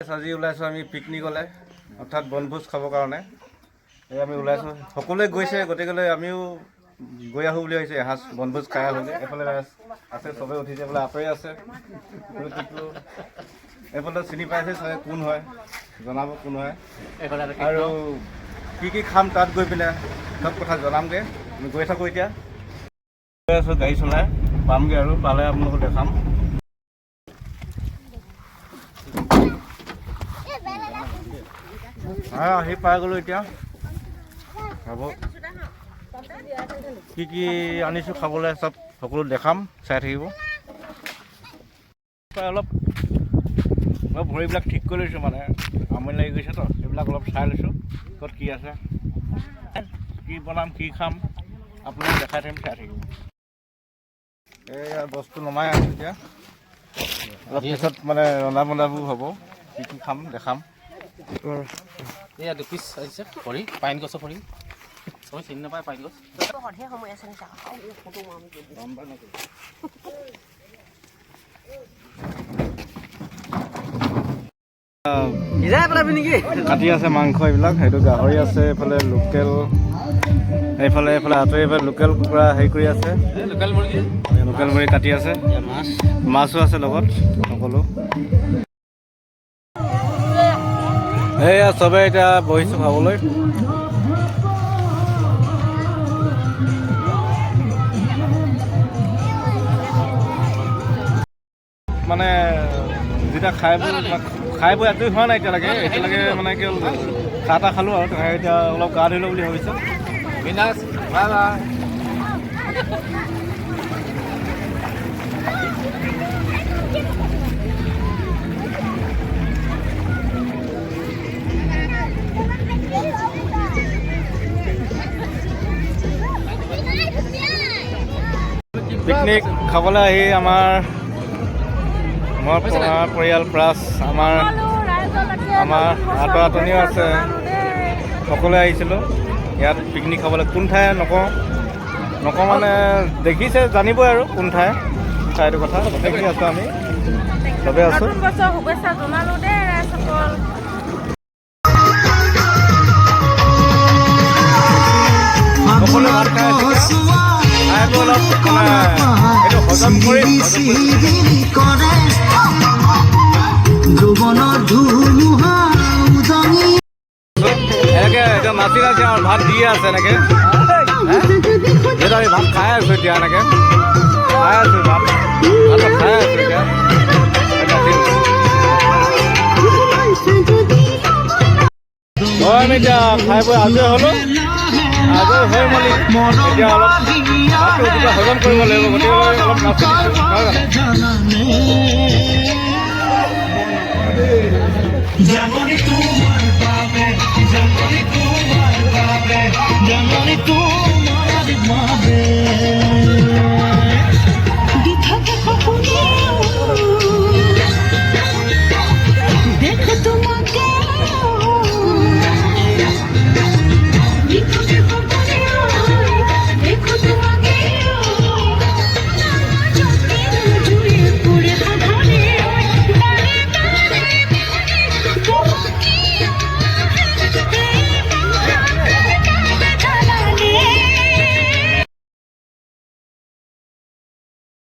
আজি ওলাইছোঁ আমি পিকনিকলৈ অৰ্থাৎ বনভোজ খাবৰ কাৰণে এই আমি ওলাইছোঁ সকলোৱে গৈছে গতিকে আমিও গৈ আহোঁ বুলি ভাবিছোঁ এসাঁজ বনভোজ খাই আহোঁগৈ এইফালে আছে চবেই উঠিছে বোলে আঁতৰি আছে এইফালে চিনি পাইছে চবে কোন হয় জনাব কোন হয় আৰু কি খাম তাত গৈ পিনে চব কথা জনামগৈ আমি গৈ থাকোঁ এতিয়া গৈ আছোঁ গাড়ী চলাই পামগৈ আৰু পালে আপোনালোকক দেখাম আহি পাই গ'লোঁ এতিয়া খাব কি আনিছোঁ খাবলৈ চব সকলো দেখাম চাই থাকিব অলপ ভৰিবিলাক ঠিক কৰি লৈছোঁ মানে আমনি লাগি গৈছেতো এইবিলাক অলপ চাই লৈছোঁ ক'ত কি আছে কি বনাম কি খাম আপোনালোক দেখাই থাকিম চাই থাকিব এইয়া বস্তু নমাই আছোঁ এতিয়া অলপ পিছত মানে ৰন্ধা বন্ধাবোৰ হ'ব কি খাম দেখাম এয়া দুপিচ আহিছে খৰি পাইন গছৰ খৰি চবেই চিনি নাপায় পাইন গছ কাটি আছে মাংস এইবিলাক সেইটো গাহৰি আছে এইফালে লোকেল এইফালে আঁতৰি এইফালে লোকেল কুকুৰা হেৰি কৰি আছে লোকেল মুৰ্গী কাটি আছে মাছো আছে লগত সকলো এয়া চবে এতিয়া বহিছোঁ খাবলৈ মানে যেতিয়া খাই বৈ আজৰি হোৱা নাই এতিয়ালৈকে মানে কি হ'ল চাহ তাহ খালোঁ আৰু এতিয়া অলপ গা ধুই লওঁ বুলি ভাবিছোঁ পিকনিক খাবলৈ আহি আমাৰ পৰিয়াল প্লাছ আমাৰ আঁতনিও আছে সকলোৱে আহিছিলোঁ ইয়াত পিকনিক খাবলৈ কোন ঠাই নকওঁ মানে দেখিছে জানিবই আৰু কোন ঠাইটোৰ কথা দেখি আছোঁ আমি চবেই আছোঁ সকলোৱে ভাত খাই অলপ এইটো হজম কৰি এনেকৈ এতিয়া নাচি আমাৰ ভাত দিয়ে আছে এনেকৈ যিহেতু আমি ভাত খাই আছোঁ এতিয়া এনেকৈ খাই আছোঁ ভাত খাই আছোঁ এতিয়া আমি এতিয়া খাই বৈ আজৰি হ'লোঁ আজৰি হৈ মেলি এতিয়া অলপ ভাতটো হজম কৰিব লাগিব গতিকে অলপ নাচি দিছোঁ নহয় জানো